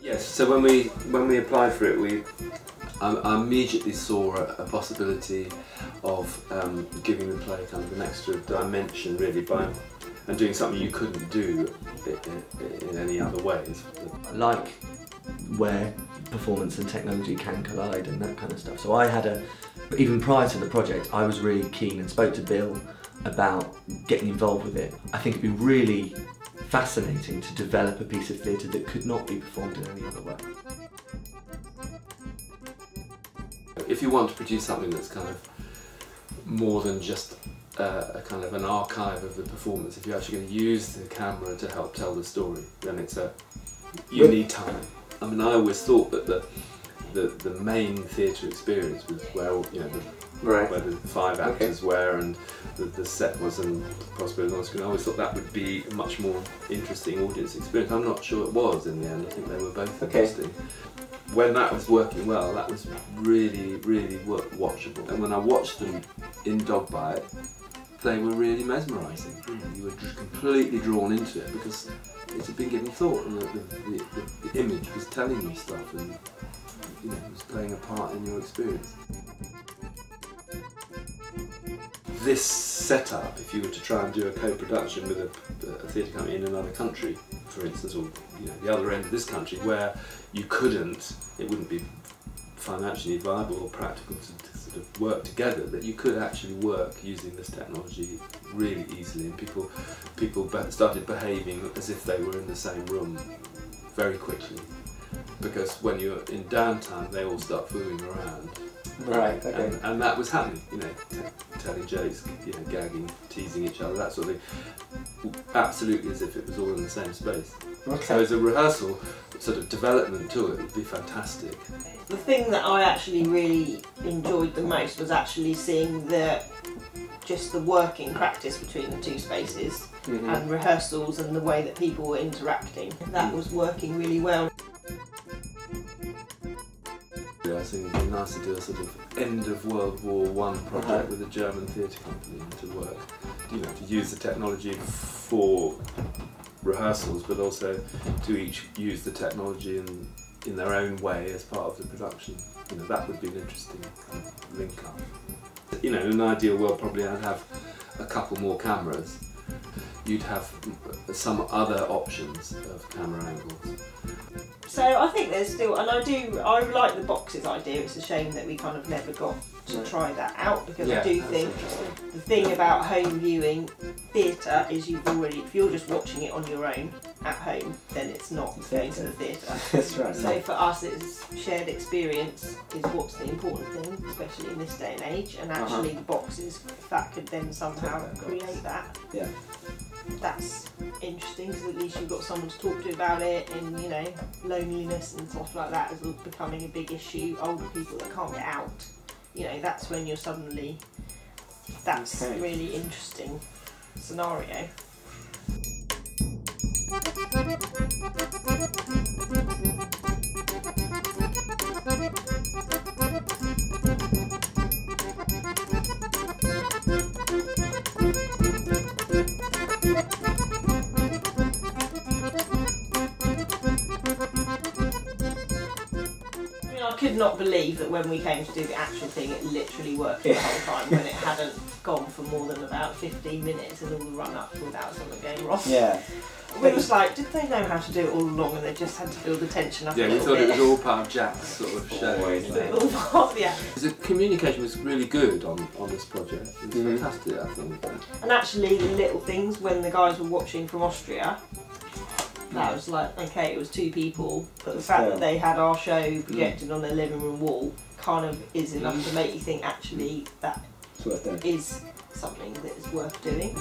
Yes, so when we applied for it, I immediately saw a possibility of giving the play kind of an extra dimension, really, and doing something you couldn't do in any other ways. I like where performance and technology can collide and that kind of stuff. So I had even prior to the project, I was really keen and spoke to Bill about getting involved with it. I think it'd be really fascinating to develop a piece of theatre that could not be performed in any other way. If you want to produce something that's kind of more than just a kind of an archive of the performance, if you're actually going to use the camera to help tell the story, then you need time. I mean, I always thought that the main theatre experience was where where the 5 actors were and the set was and possibly on screen. I always thought that would be a much more interesting audience experience. I'm not sure it was in the end. I think they were both interesting. When that was working well, that was really, really watchable. And when I watched them in Dog Bite, they were really mesmerising. You were just completely drawn into it because it had been given thought, and the image was telling you stuff, and it was playing a part in your experience. This setup, if you were to try and do a co-production with a theatre company in another country, for instance, or the other end of this country, where you couldn't, it wouldn't be financially viable or practical to sort of work together, that you could actually work using this technology really easily, and people started behaving as if they were in the same room very quickly, because when you're in downtime they all start fooling around. Right, okay. And that was happening, telling jokes, gagging, teasing each other, that sort of thing, absolutely as if it was all in the same space. Okay. So as a rehearsal sort of development tool, it would be fantastic. The thing that I actually really enjoyed the most was actually seeing just the working practice between the two spaces and rehearsals and the way that people were interacting. That was working really well. I think it'd be nice to do a sort of end of World War I project with a German theatre company to work, to use the technology for rehearsals, but also to each use the technology in their own way as part of the production. That would be an interesting kind of link up. In an ideal world, probably I'd have a couple more cameras. You'd have some other options of camera angles. So I think there's still, and I like the boxes idea. It's a shame that we kind of never got to try that out, because I do think the thing about home viewing theatre is if you're just watching it on your own at home, then it's not going to the theatre. That's right. So for us, it's shared experience is what's the important thing, especially in this day and age. And actually, the boxes, if that could then somehow create that. Yeah. That's interesting, because at least you've got someone to talk to about it, and loneliness and stuff like that is becoming a big issue. Older people that can't get out, that's when you're suddenly, that's a really interesting scenario. I could not believe that when we came to do the actual thing, it literally worked the whole time, when it hadn't gone for more than about 15 minutes and all the run up without something going wrong. Yeah. We was like, did they know how to do it all along, and they just had to build the tension up a little bit? Yeah, we thought it was all part of Jack's sort of show. Yeah. The communication was really good on this project. It was fantastic, I think. And actually, the little things, when the guys were watching from Austria, that was like, okay, it was 2 people, but the fact that they had our show projected on their living room wall kind of is enough to make you think, actually, that is something that is worth doing.